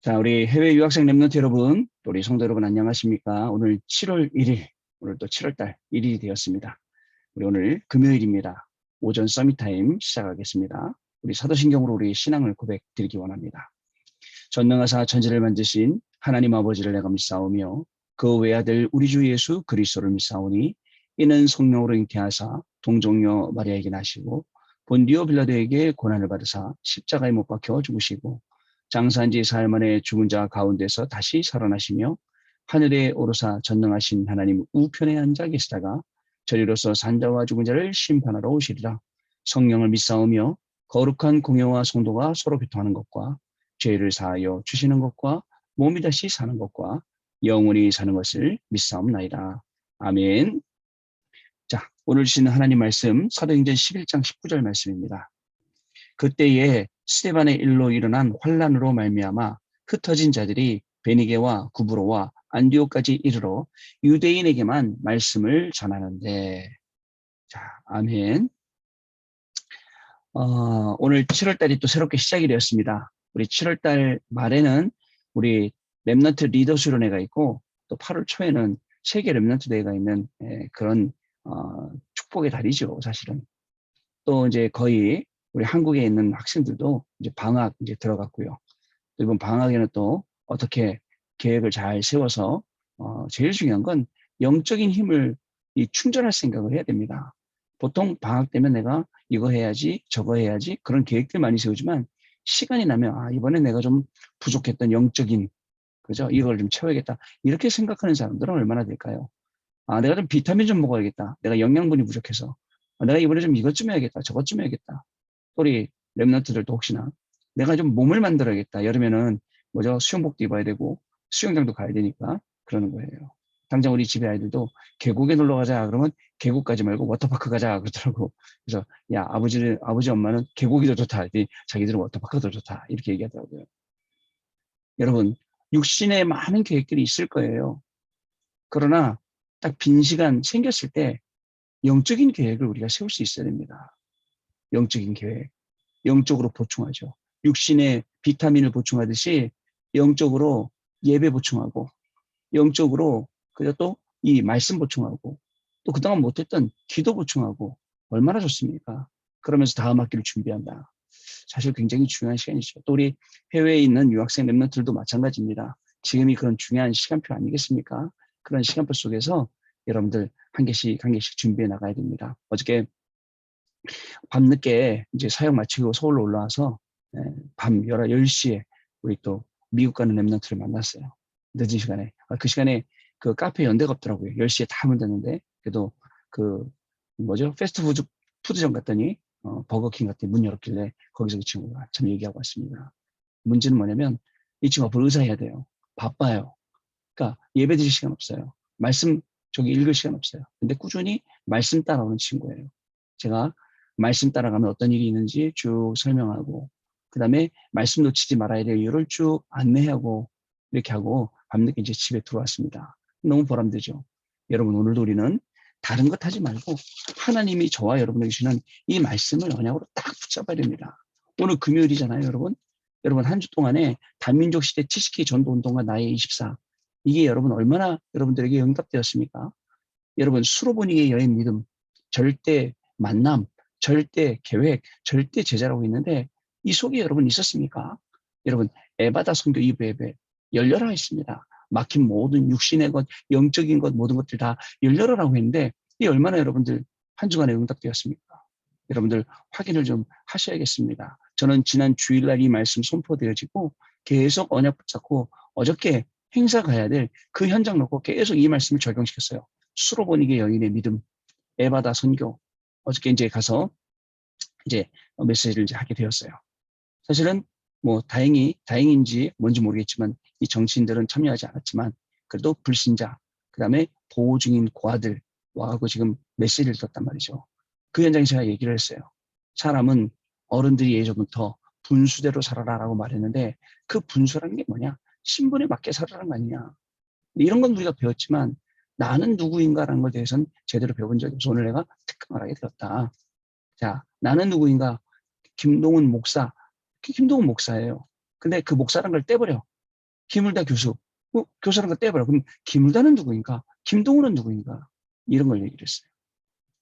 자, 우리 해외 유학생 랩런트 여러분, 또 우리 성도 여러분 안녕하십니까? 오늘 7월 1일, 오늘 또 7월 달 1일이 되었습니다. 우리 오늘 금요일입니다. 오전 서밋 타임 시작하겠습니다. 우리 사도신경으로 우리 신앙을 고백드리기 원합니다. 전능하사 천지를 만드신 하나님 아버지를 내가 믿사오며 그 외아들 우리 주 예수 그리스도를 믿사오니 이는 성령으로 잉태하사 동정녀 마리아에게 나시고 본디오 빌라도에게 고난을 받으사 십자가에 못 박혀 죽으시고 장사한 지 사흘 만에 죽은 자 가운데서 다시 살아나시며 하늘에 오르사 전능하신 하나님 우편에 앉아 계시다가 저리로서 산자와 죽은 자를 심판하러 오시리라. 성령을 믿사오며 거룩한 공예와 성도가 서로 교통하는 것과 죄를 사하여 주시는 것과 몸이 다시 사는 것과 영원히 사는 것을 믿사옵나이다. 아멘. 자, 오늘 주시는 하나님 말씀 사도행전 11장 19절 말씀입니다. 그때에 스데반의 일로 일어난 환란으로 말미암아 흩어진 자들이 베니게와 구브로와 안디옥까지 이르러 유대인에게만 말씀을 전하는데, 자, 아멘. 오늘 7월달이 또 새롭게 시작이 되었습니다. 우리 7월달 말에는 우리 랩런트 리더 수련회가 있고 또 8월 초에는 세계 랩런트 대회가 있는 그런 축복의 달이죠, 사실은. 또 이제 거의 우리 한국에 있는 학생들도 이제 방학 이제 들어갔고요. 또 이번 방학에는 또 어떻게 계획을 잘 세워서 제일 중요한 건 영적인 힘을 충전할 생각을 해야 됩니다. 보통 방학 때면 내가 이거 해야지 저거 해야지 그런 계획들 많이 세우지만 시간이 나면 이번에 내가 좀 부족했던 영적인 그죠? 이걸 좀 채워야겠다. 이렇게 생각하는 사람들은 얼마나 될까요? 내가 좀 비타민 좀 먹어야겠다. 내가 영양분이 부족해서. 내가 이번에 좀 이것 좀 해야겠다. 저것 좀 해야겠다. 우리 랩런트들도 혹시나 내가 좀 몸을 만들어야겠다. 여름에는 뭐죠? 수영복도 입어야 되고 수영장도 가야 되니까 그러는 거예요. 당장 우리 집에 아이들도 계곡에 놀러 가자 그러면 계곡 가지 말고 워터파크 가자 그러더라고. 그래서 야 아버지 엄마는 계곡이 더 좋다. 자기들은 워터파크가 더 좋다. 이렇게 얘기하더라고요. 여러분 육신에 많은 계획들이 있을 거예요. 그러나 딱 빈 시간 생겼을 때 영적인 계획을 우리가 세울 수 있어야 됩니다. 영적인 계획. 영적으로 보충하죠. 육신의 비타민을 보충하듯이 영적으로 예배 보충하고 영적으로 그리고 또 이 말씀 보충하고 또 그동안 못했던 기도 보충하고 얼마나 좋습니까? 그러면서 다음 학기를 준비한다. 사실 굉장히 중요한 시간이죠. 또 우리 해외에 있는 유학생 랩런트들도 마찬가지입니다. 지금이 그런 중요한 시간표 아니겠습니까? 그런 시간표 속에서 여러분들 한 개씩 준비해 나가야 됩니다. 어저께 밤늦게 이제 사역 마치고 서울로 올라와서 밤 10시에 우리 또 미국 가는 랩런트를 만났어요. 늦은 시간에. 그 시간에 그 카페 연대가 없더라고요. 10시에 다 문 닫는데 그래도 그 뭐죠? 푸드점 갔더니 버거킹 갔더니 문 열었길래 거기서 그 친구가 참 얘기하고 왔습니다. 문제는 뭐냐면 이 친구가 뭘 의사해야 돼요. 바빠요. 그러니까 예배 드릴 시간 없어요. 말씀 저기 읽을 시간 없어요. 근데 꾸준히 말씀 따라오는 친구예요. 제가 말씀 따라가면 어떤 일이 있는지 쭉 설명하고 그 다음에 말씀 놓치지 말아야 될 이유를 쭉 안내하고 이렇게 하고 밤늦게 이제 집에 들어왔습니다. 너무 보람되죠. 여러분 오늘도 우리는 다른 것 하지 말고 하나님이 저와 여러분에게 주시는 이 말씀을 언약으로 딱 붙잡아야 됩니다. 오늘 금요일이잖아요, 여러분. 여러분 한 주 동안에 단민족 시대 70기 전도 운동과 나의 24 이게 여러분 얼마나 여러분들에게 응답되었습니까? 여러분 수로보니의 여인 믿음, 절대 만남, 절대 계획, 절대 제자라고 있는데 이 속에 여러분 있었습니까? 여러분 에바다 선교 2부 예배 열려라 했습니다. 막힌 모든 육신의 것, 영적인 것 모든 것들 다 열려라라고 했는데 이 얼마나 여러분들 한 주간에 응답되었습니까? 여러분들 확인을 좀 하셔야겠습니다. 저는 지난 주일날 이 말씀 선포되어지고 계속 언약 붙잡고 어저께 행사 가야 될 그 현장 놓고 계속 이 말씀을 적용시켰어요. 수로보니게 여인의 믿음, 에바다 선교. 어저께 이제 가서 이제 메시지를 이제 하게 되었어요. 사실은 뭐 다행인지 뭔지 모르겠지만 이 정치인들은 참여하지 않았지만 그래도 불신자, 그 다음에 보호 중인 고아들 와가지고 지금 메시지를 듣단 말이죠. 그 현장에서 제가 얘기를 했어요. 사람은 어른들이 예전부터 분수대로 살아라라고 말했는데 그 분수라는 게 뭐냐? 신분에 맞게 살아라는 거 아니냐? 이런 건 우리가 배웠지만 나는 누구인가라는 것에 대해서는 제대로 배운 적이 없어. 오늘 내가 특강을 하게 되었다. 자, 나는 누구인가? 김동훈 목사. 김동훈 목사예요. 근데 그 목사라는 걸 떼버려. 김을다 교수. 교수라는 거 떼버려. 그럼 김을다는 누구인가? 김동훈은 누구인가? 이런 걸 얘기를 했어요.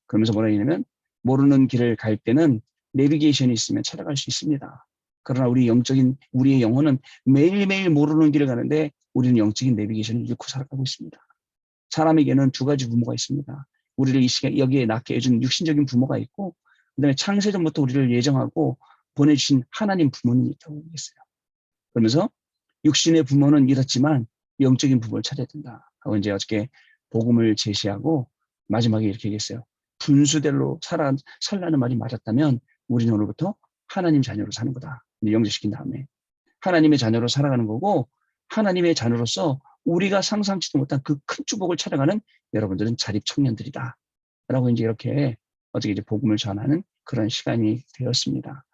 그러면서 뭐라 했냐면 모르는 길을 갈 때는 내비게이션이 있으면 찾아갈 수 있습니다. 그러나 우리의 영혼은 매일매일 모르는 길을 가는데 우리는 영적인 내비게이션을 잃고 살아가고 있습니다. 사람에게는 두 가지 부모가 있습니다. 우리를 이 시간 여기에 낳게 해준 육신적인 부모가 있고, 그다음에 창세전부터 우리를 예정하고 보내주신 하나님 부모님이 있다고 얘기했어요. 그러면서 육신의 부모는 이렇지만 영적인 부모를 찾아야 된다 하고 이제 어저께 복음을 제시하고 마지막에 이렇게 얘기했어요. 분수대로 살라는 말이 맞았다면 우리는 오늘부터 하나님 자녀로 사는 거다. 영접시킨 다음에 하나님의 자녀로 살아가는 거고, 하나님의 자녀로서 우리가 상상치도 못한 그 큰 축복을 찾아가는 여러분들은 자립 청년들이다 라고 이제 이렇게 어저께 이제 복음을 전하는 그런 시간이 되었습니다.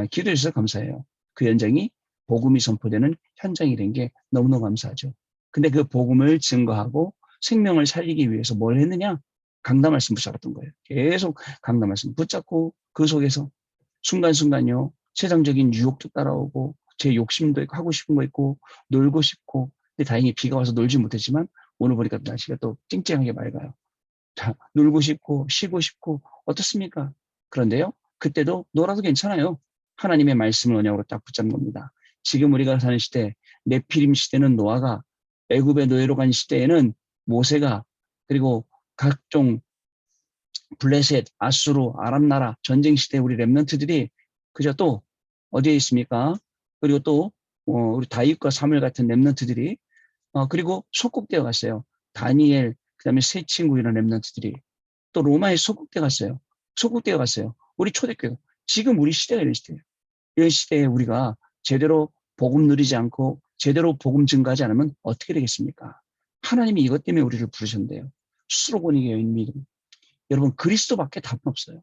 기도해 주셔서 감사해요. 그 현장이 복음이 선포되는 현장이 된 게 너무너무 감사하죠. 근데 그 복음을 증거하고 생명을 살리기 위해서 뭘 했느냐? 강단 말씀 붙잡았던 거예요. 계속 강단 말씀 붙잡고 그 속에서 순간순간요, 세상적인 유혹도 따라오고 제 욕심도 있고 하고 싶은 거 있고 놀고 싶고, 근데 다행히 비가 와서 놀지 못했지만 오늘 보니까 날씨가 또 쨍쨍하게 맑아요. 자, 놀고 싶고 쉬고 싶고 어떻습니까? 그런데요, 그때도 놀아도 괜찮아요. 하나님의 말씀을 언약으로 딱 붙잡는 겁니다. 지금 우리가 사는 시대, 네피림 시대는 노아가, 애굽의 노예로 간 시대에는 모세가, 그리고 각종 블레셋, 아수르, 아람 나라 전쟁 시대 우리 렘넌트들이 그저 또 어디에 있습니까? 그리고 또 우리 다윗과 사무엘 같은 렘넌트들이 그리고 속국되어 갔어요. 다니엘, 그다음에 세 친구 이런 렘넌트들이 또 로마에 속국되어 갔어요. 속국되어 갔어요. 우리 초대교회. 지금 우리 시대가 이런 시대예요. 이런 시대에 우리가 제대로 복음 누리지 않고 제대로 복음 증가하지 않으면 어떻게 되겠습니까? 하나님이 이것 때문에 우리를 부르셨는데요. 수로보니게 여인 믿음. 여러분, 그리스도밖에 답은 없어요.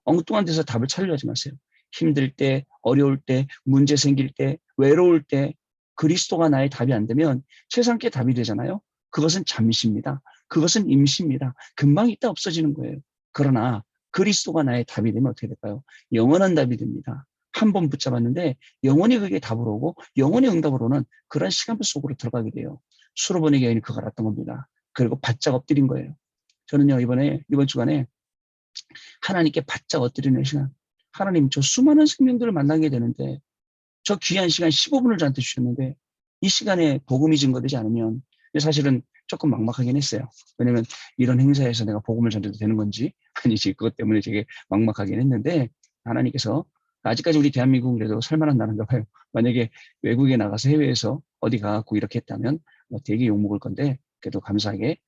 엉뚱한 데서 답을 찾으려 하지 마세요. 힘들 때, 어려울 때, 문제 생길 때, 외로울 때 그리스도가 나의 답이 안 되면 세상께 답이 되잖아요. 그것은 잠시입니다. 그것은 임시입니다. 금방 있다 없어지는 거예요. 그러나 그리스도가 나의 답이 되면 어떻게 될까요? 영원한 답이 됩니다. 한 번 붙잡았는데 영원히 그게 답으로 오고 영원히 응답으로 오는 그런 시간표 속으로 들어가게 돼요. 수로보니 여인이 그걸 알았던 겁니다. 그리고 바짝 엎드린 거예요. 저는요, 이번 주간에 하나님께 바짝 엎드리는 시간, 하나님 저 수많은 생명들을 만나게 되는데 저 귀한 시간 15분을 저한테 주셨는데 이 시간에 복음이 증거되지 않으면 사실은 조금 막막하긴 했어요. 왜냐면 이런 행사에서 내가 복음을 전해도 되는 건지 아니지, 그것 때문에 되게 막막하긴 했는데 하나님께서 아직까지 우리 대한민국은 그래도 살만한 나라인가 봐요. 만약에 외국에 나가서 해외에서 어디 가고 이렇게 했다면 되게 욕먹을 건데 그래도 감사하게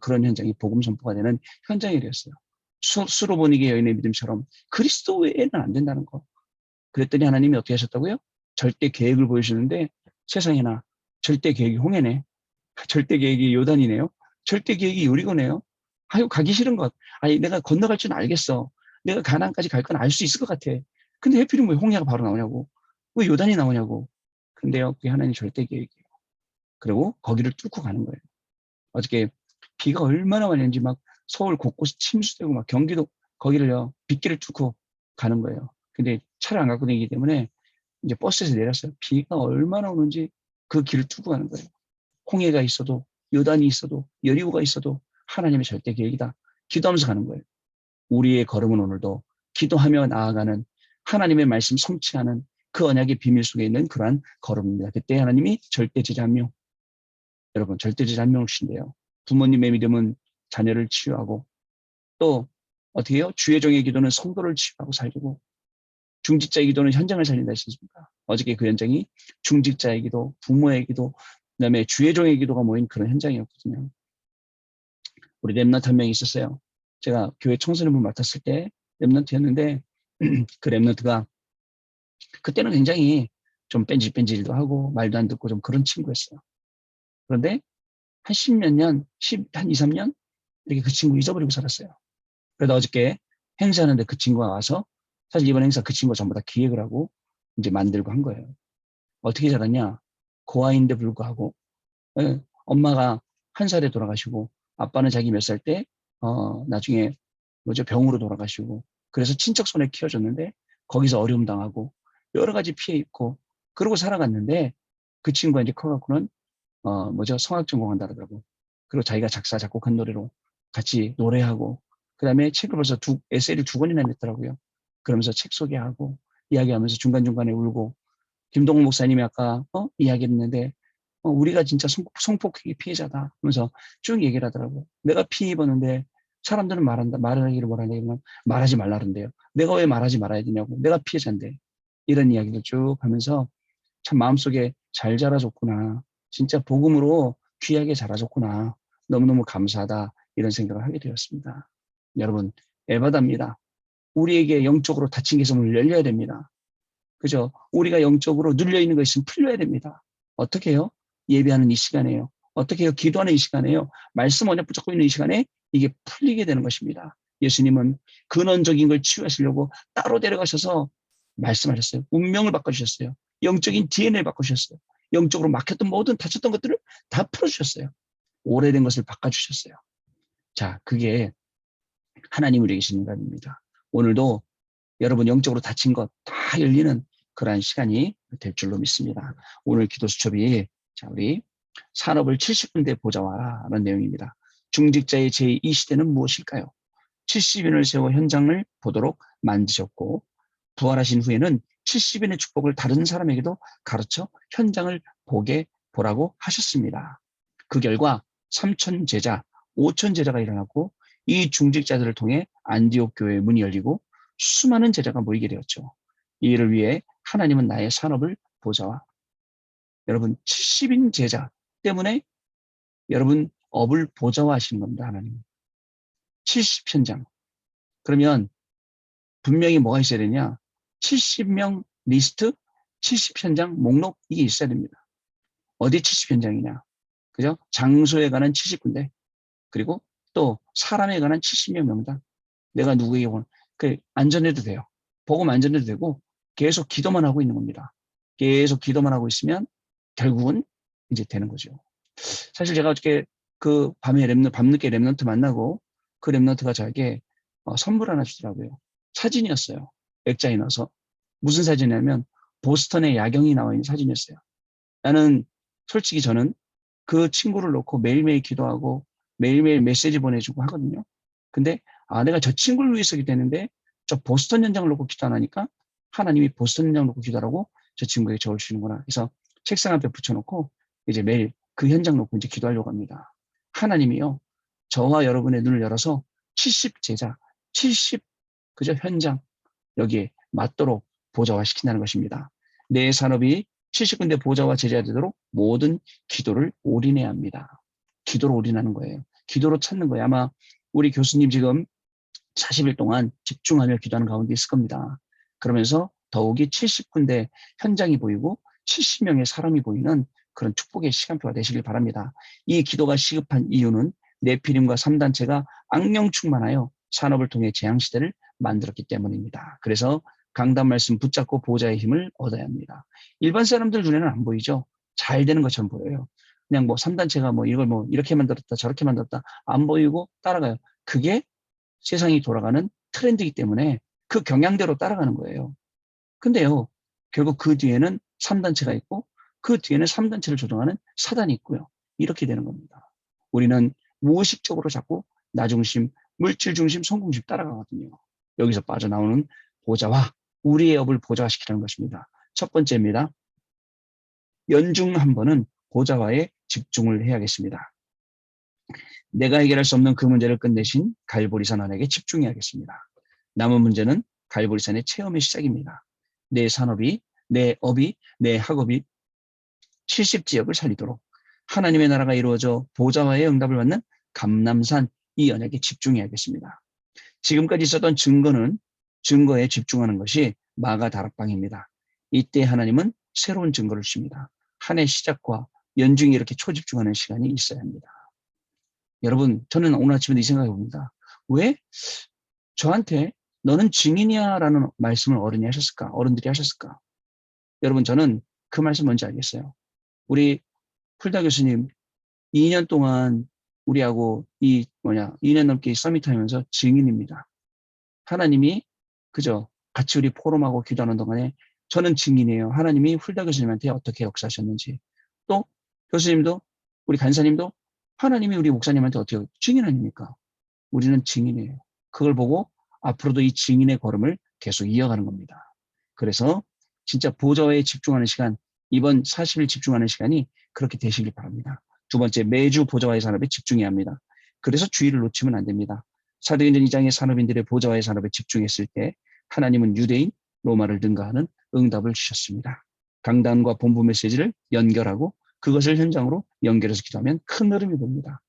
그런 현장이 복음 선포가 되는 현장이 되었어요. 수로보니게 여인의 믿음처럼 그리스도 외에는 안 된다는 거. 그랬더니 하나님이 어떻게 하셨다고요? 절대 계획을 보여주는데 세상에나 절대 계획이 홍해네. 절대 계획이 요단이네요. 절대 계획이 요리고네요. 아유, 가기 싫은 것. 아니, 내가 건너갈 줄 알겠어. 내가 가나안까지 갈 건 알 수 있을 것 같아. 근데 해필이면 왜 홍해가 바로 나오냐고. 왜 요단이 나오냐고. 근데요, 그게 하나님 절대 계획이에요. 그리고 거기를 뚫고 가는 거예요. 어저께 비가 얼마나 많이 오는지 막 서울 곳곳이 침수되고 막 경기도 거기를요, 빗길을 뚫고 가는 거예요. 근데 차를 안 갖고 다니기 때문에 이제 버스에서 내렸어요. 비가 얼마나 오는지 그 길을 뚫고 가는 거예요. 홍해가 있어도 요단이 있어도 여리고가 있어도 하나님의 절대 계획이다. 기도하면서 가는 거예요. 우리의 걸음은 오늘도 기도하며 나아가는 하나님의 말씀 성취하는 그 언약의 비밀 속에 있는 그러한 걸음입니다. 그때 하나님이 절대제자 한 명, 여러분 절대제자 한 명을 주신대요. 부모님의 믿음은 자녀를 치유하고 또 어떻게 해요? 주의 종의 기도는 성도를 치유하고 살리고 중직자의 기도는 현장을 살린다 했습니까? 어저께 그 현장이 중직자의 기도, 부모의 기도, 그다음에 주의 종의 기도가 모인 그런 현장이었거든요. 우리 렘넌트 한 명이 있었어요. 제가 교회 청소년부 맡았을 때 렘넌트였는데 그 렘넌트가 그때는 굉장히 좀 뺀질뺀질도 하고 말도 안 듣고 좀 그런 친구였어요. 그런데 한 10몇 년, 한 2, 3년 이렇게 그 친구 잊어버리고 살았어요. 그래도 어저께 행사하는데 그 친구가 와서 사실 이번 행사 그 친구가 전부 다 기획을 하고 이제 만들고 한 거예요. 어떻게 자랐냐? 고아인데 불구하고 엄마가 1살에 돌아가시고 아빠는 자기 몇 살 때 나중에 병으로 돌아가시고 그래서 친척 손에 키워줬는데 거기서 어려움 당하고 여러 가지 피해 입고 그러고 살아갔는데 그 친구가 이제 커갖고는 성악 전공한다 그러더라고. 그리고 자기가 작사, 작곡한 노래로 같이 노래하고, 그 다음에 책을 벌써 에세이를 2권이나 냈더라고요. 그러면서 책 소개하고, 이야기하면서 중간중간에 울고, 김동훈 목사님이 아까, 이야기했는데, 우리가 진짜 성폭행 피해자다. 하면서 쭉 얘기를 하더라고. 내가 피해 입었는데, 사람들은 말하기를 뭐라냐, 그러면 말하지 말라는데요. 내가 왜 말하지 말아야 되냐고. 내가 피해자인데. 이런 이야기를 쭉 하면서 참 마음속에 잘 자라줬구나. 진짜 복음으로 귀하게 자라줬구나. 너무너무 감사하다. 이런 생각을 하게 되었습니다. 여러분, 에바다입니다. 우리에게 영적으로 닫힌 개성을 열려야 됩니다. 그죠? 우리가 영적으로 눌려있는 것이 풀려야 됩니다. 어떻게 해요? 예배하는 이 시간에요. 어떻게 해요? 기도하는 이 시간에요. 말씀 언약 붙잡고 있는 이 시간에 이게 풀리게 되는 것입니다. 예수님은 근원적인 걸 치유하시려고 따로 데려가셔서 말씀하셨어요. 운명을 바꿔주셨어요. 영적인 DNA를 바꿔주셨어요. 영적으로 막혔던 모든 다쳤던 것들을 다 풀어주셨어요. 오래된 것을 바꿔주셨어요. 자, 그게 하나님 우리에게 주신 것입니다. 오늘도 여러분 영적으로 다친 것 다 열리는 그러한 시간이 될 줄로 믿습니다. 오늘 기도 수첩이 자 우리 산업을 70군데 보자와라 라는 내용입니다. 중직자의 제2 시대는 무엇일까요? 70인을 세워 현장을 보도록 만드셨고 부활하신 후에는 70인의 축복을 다른 사람에게도 가르쳐 현장을 보라고 하셨습니다. 그 결과 3천 제자, 5천 제자가 일어났고 이 중직자들을 통해 안디옥 교회의 문이 열리고 수많은 제자가 모이게 되었죠. 이를 위해 하나님은 나의 산업을 보좌와 여러분 70인 제자 때문에 여러분 업을 보좌화하시는 겁니다. 하나님 70현장. 그러면 분명히 뭐가 있어야 되냐? 70명 리스트, 70현장 목록 이게 있어야 됩니다. 어디 70현장이냐? 그죠? 장소에 관한 70군데 그리고 또 사람에 관한 70명 명단. 내가 누구에게 안전해도 돼요. 복음 안전해도 되고 계속 기도만 하고 있는 겁니다. 계속 기도만 하고 있으면 결국은 이제 되는 거죠. 사실 제가 어저께 그 밤늦게 랩런트 만나고 그 랩런트가 저에게 선물 하나 주더라고요. 사진이었어요. 액자에 넣어서. 무슨 사진이냐면 보스턴의 야경이 나와 있는 사진이었어요. 솔직히 저는 그 친구를 놓고 매일매일 기도하고 매일매일 메시지 보내주고 하거든요. 근데 내가 저 친구를 위해서 기도했는데 저 보스턴 현장을 놓고 기도 안 하니까 하나님이 보스턴 현장을 놓고 기도하라고 저 친구에게 저를 주시는구나. 그래서 책상 앞에 붙여놓고 이제 매일 그 현장 놓고 이제 기도하려고 합니다. 하나님이요. 저와 여러분의 눈을 열어서 70 제자, 70 그저 현장 여기에 맞도록 보좌화시킨다는 것입니다. 내 산업이 70군데 보좌와 제자가 되도록 모든 기도를 올인해야 합니다. 기도로 올인하는 거예요. 기도로 찾는 거예요. 아마 우리 교수님 지금 40일 동안 집중하며 기도하는 가운데 있을 겁니다. 그러면서 더욱이 70군데 현장이 보이고 70명의 사람이 보이는 그런 축복의 시간표가 되시길 바랍니다. 이 기도가 시급한 이유는 네피림과 3단체가 악령 충만하여 산업을 통해 재앙시대를 만들었기 때문입니다. 그래서 강단 말씀 붙잡고 보호자의 힘을 얻어야 합니다. 일반 사람들 눈에는 안 보이죠. 잘 되는 것처럼 보여요. 그냥 3단체가 이걸 이렇게 만들었다 저렇게 만들었다 안 보이고 따라가요. 그게 세상이 돌아가는 트렌드이기 때문에 그 경향대로 따라가는 거예요. 근데요, 결국 그 뒤에는 3단체가 있고 그 뒤에는 3단체를 조종하는 사단이 있고요. 이렇게 되는 겁니다. 우리는 무의식적으로 자꾸 나 중심, 물질 중심, 성공 중심 따라가거든요. 여기서 빠져나오는 보좌와 우리의 업을 보좌화시키라는 것입니다. 첫 번째입니다. 연중 한 번은 보좌화에 집중을 해야겠습니다. 내가 해결할 수 없는 그 문제를 끝내신 갈보리산 안에게 집중해야겠습니다. 남은 문제는 갈보리산의 체험의 시작입니다. 내 산업이, 내 업이, 내 학업이 70지역을 살리도록 하나님의 나라가 이루어져 보좌와의 응답을 받는 감람산 이 언약에 집중해야겠습니다. 지금까지 있었던 증거에 집중하는 것이 마가 다락방입니다. 이때 하나님은 새로운 증거를 주십니다. 한 해 시작과 연중에 이렇게 초집중하는 시간이 있어야 합니다. 여러분, 저는 오늘 아침에 이 생각해 봅니다. 왜 저한테 너는 증인이야 라는 말씀을 어른들이 하셨을까? 여러분, 저는 그 말씀 뭔지 알겠어요. 우리 풀다 교수님 2년 동안 우리하고 2년 넘게 서밋 하면서 증인입니다. 하나님이 그저 같이 우리 포럼하고 기도하는 동안에 저는 증인이에요. 하나님이 훌다 교수님한테 어떻게 역사하셨는지. 또 교수님도 우리 간사님도 하나님이 우리 목사님한테 어떻게 증인 아닙니까? 우리는 증인이에요. 그걸 보고 앞으로도 이 증인의 걸음을 계속 이어가는 겁니다. 그래서 진짜 보좌에 집중하는 시간, 이번 40일 집중하는 시간이 그렇게 되시길 바랍니다. 두 번째, 매주 보좌와의 산업에 집중해야 합니다. 그래서 주의를 놓치면 안 됩니다. 사도행전 2장의 산업인들의 보좌와의 산업에 집중했을 때 하나님은 유대인, 로마를 능가하는 응답을 주셨습니다. 강단과 본부 메시지를 연결하고 그것을 현장으로 연결해서 기도하면 큰 흐름이 봅니다.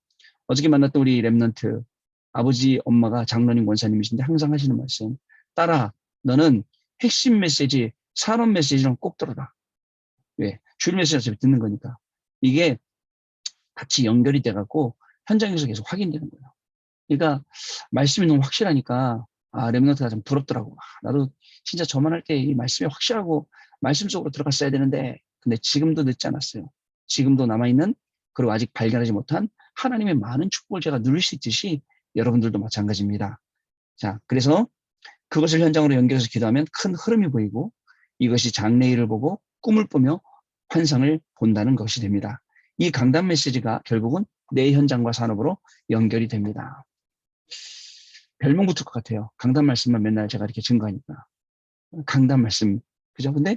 어저께 만났던 우리 랩런트 아버지 엄마가 장로님 권사님이신데 항상 하시는 말씀, 딸아 너는 핵심 메시지 산업 메시지는 꼭 들어라. 왜? 주일 메시지 어차피 듣는 거니까. 이게 같이 연결이 돼갖고 현장에서 계속 확인되는 거예요. 그러니까 말씀이 너무 확실하니까 랩런트가 좀 부럽더라고. 나도 진짜 저만 할 때 이 말씀이 확실하고 말씀 속으로 들어갔어야 되는데 근데 지금도 늦지 않았어요. 지금도 남아있는 그리고 아직 발견하지 못한 하나님의 많은 축복을 제가 누릴 수 있듯이 여러분들도 마찬가지입니다. 자, 그래서 그것을 현장으로 연결해서 기도하면 큰 흐름이 보이고 이것이 장래일을 보고 꿈을 꾸며 환상을 본다는 것이 됩니다. 이 강단 메시지가 결국은 내 현장과 산업으로 연결이 됩니다. 별명 붙을 것 같아요. 강단 말씀만 맨날 제가 이렇게 증거하니까. 강단 말씀. 그죠? 근데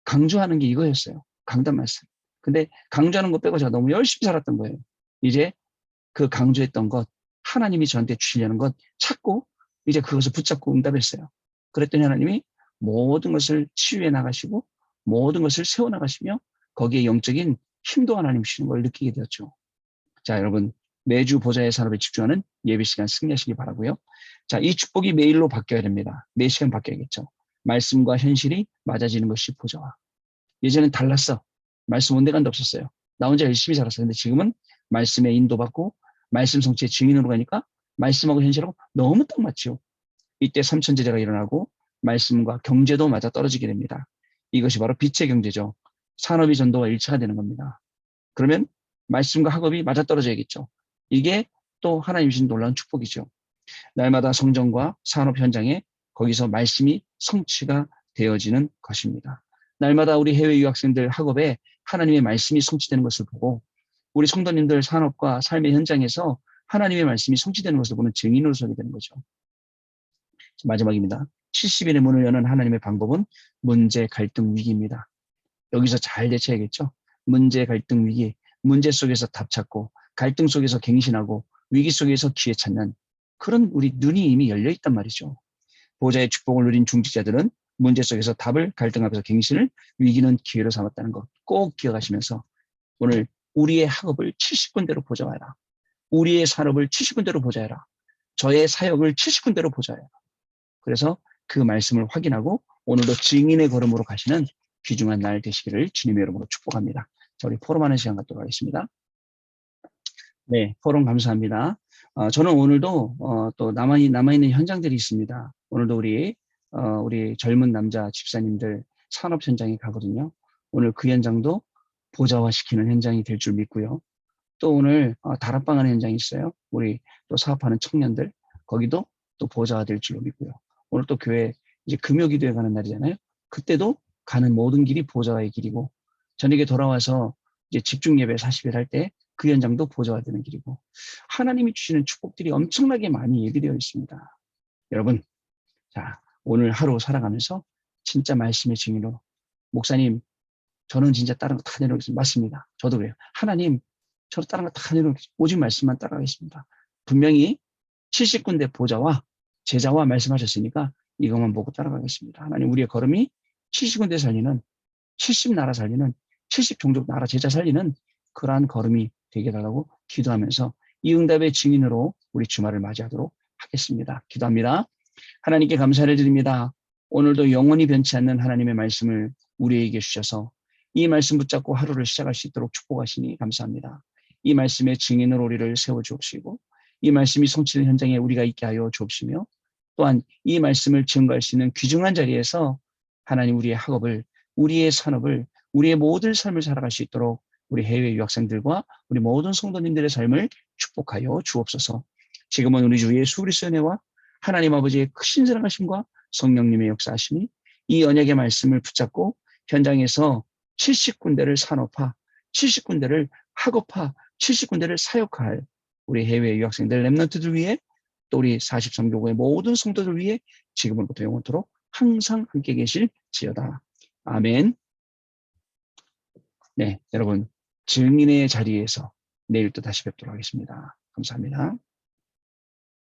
강조하는 게 이거였어요. 강단 말씀. 근데 강조하는 것 빼고 제가 너무 열심히 살았던 거예요. 이제 그 강조했던 것, 하나님이 저한테 주시려는 것 찾고 이제 그것을 붙잡고 응답했어요. 그랬더니 하나님이 모든 것을 치유해 나가시고 모든 것을 세워나가시며 거기에 영적인 힘도 하나님 주시는 걸 느끼게 되었죠. 자, 여러분 매주 보좌의 산업에 집중하는 예배 시간 승리하시기 바라고요. 자, 이 축복이 매일로 바뀌어야 됩니다. 매 시간 바뀌어야겠죠. 말씀과 현실이 맞아지는 것이 보좌와. 예전엔 달랐어. 말씀 온데간도 없었어요. 나 혼자 열심히 살았어요. 근데 지금은 말씀에 인도받고 말씀 성취의 증인으로 가니까 말씀하고 현실하고 너무 딱 맞죠. 이때 삼천제자가 일어나고 말씀과 경제도 맞아 떨어지게 됩니다. 이것이 바로 빛의 경제죠. 산업이 전도와 일치가 되는 겁니다. 그러면 말씀과 학업이 맞아 떨어져야겠죠. 이게 또 하나님 주신 놀라운 축복이죠. 날마다 성전과 산업 현장에 거기서 말씀이 성취가 되어지는 것입니다. 날마다 우리 해외 유학생들 학업에 하나님의 말씀이 성취되는 것을 보고 우리 성도님들 산업과 삶의 현장에서 하나님의 말씀이 성취되는 것을 보는 증인으로 서게 되는 거죠. 마지막입니다. 70일의 문을 여는 하나님의 방법은 문제, 갈등, 위기입니다. 여기서 잘 대처해야겠죠. 문제, 갈등, 위기. 문제 속에서 답 찾고 갈등 속에서 갱신하고 위기 속에서 기회 찾는 그런 우리 눈이 이미 열려있단 말이죠. 보좌의 축복을 누린 중직자들은 문제 속에서 답을, 갈등 앞에서 갱신을, 위기는 기회로 삼았다는 것 꼭 기억하시면서 오늘 우리의 학업을 70군데로 보좌하라. 우리의 산업을 70군데로 보좌하라. 저의 사역을 70군데로 보좌하라. 그래서 그 말씀을 확인하고 오늘도 증인의 걸음으로 가시는 귀중한 날 되시기를 주님의 이름으로 축복합니다. 자, 우리 포럼하는 시간 갖도록 하겠습니다. 네, 포럼 감사합니다. 저는 오늘도 또 남아있는 현장들이 있습니다. 오늘도 우리 젊은 남자 집사님들 산업 현장에 가거든요. 오늘 그 현장도 보좌화시키는 현장이 될 줄 믿고요. 또 오늘 다락방하는 현장이 있어요. 우리 또 사업하는 청년들 거기도 또 보좌화 될 줄로 믿고요. 오늘 또 교회 이제 금요기도에 가는 날이잖아요. 그때도 가는 모든 길이 보좌화의 길이고 저녁에 돌아와서 이제 집중 예배 40일 할 때 그 현장도 보좌화되는 길이고 하나님이 주시는 축복들이 엄청나게 많이 예비되어 있습니다. 여러분, 자 오늘 하루 살아가면서 진짜 말씀의 증인으로 목사님 저는 진짜 다른 거 다 내려오겠습니다. 맞습니다. 저도 그래요. 하나님 저도 다른 거 다 내려오겠습니다. 오직 말씀만 따라가겠습니다. 분명히 70군데 보좌와 제자와 말씀하셨으니까 이것만 보고 따라가겠습니다. 하나님 우리의 걸음이 70군데 살리는 70나라 살리는 70종족 나라 제자 살리는 그러한 걸음이 되게 해달라고 기도하면서 이 응답의 증인으로 우리 주말을 맞이하도록 하겠습니다. 기도합니다. 하나님께 감사를 드립니다. 오늘도 영원히 변치 않는 하나님의 말씀을 우리에게 주셔서 이 말씀 붙잡고 하루를 시작할 수 있도록 축복하시니 감사합니다. 이 말씀의 증인으로 우리를 세워주옵시고 이 말씀이 성취된 현장에 우리가 있게 하여 주옵시며 또한 이 말씀을 증거할 수 있는 귀중한 자리에서 하나님 우리의 학업을 우리의 산업을 우리의 모든 삶을 살아갈 수 있도록 우리 해외 유학생들과 우리 모든 성도님들의 삶을 축복하여 주옵소서. 지금은 우리 주 예수 그리스도의 은혜와 하나님 아버지의 크신 사랑하심과 성령님의 역사하심이 이 언약의 말씀을 붙잡고 현장에서 70군데를 산업화, 70군데를 학업화 70군데를 사역할 우리 해외 유학생들 렘넌트들 위해 또 우리 43교구의 모든 성도들 위해 지금부터 영원토록 항상 함께 계실지어다. 아멘. 네, 여러분 증인의 자리에서 내일 또 다시 뵙도록 하겠습니다. 감사합니다.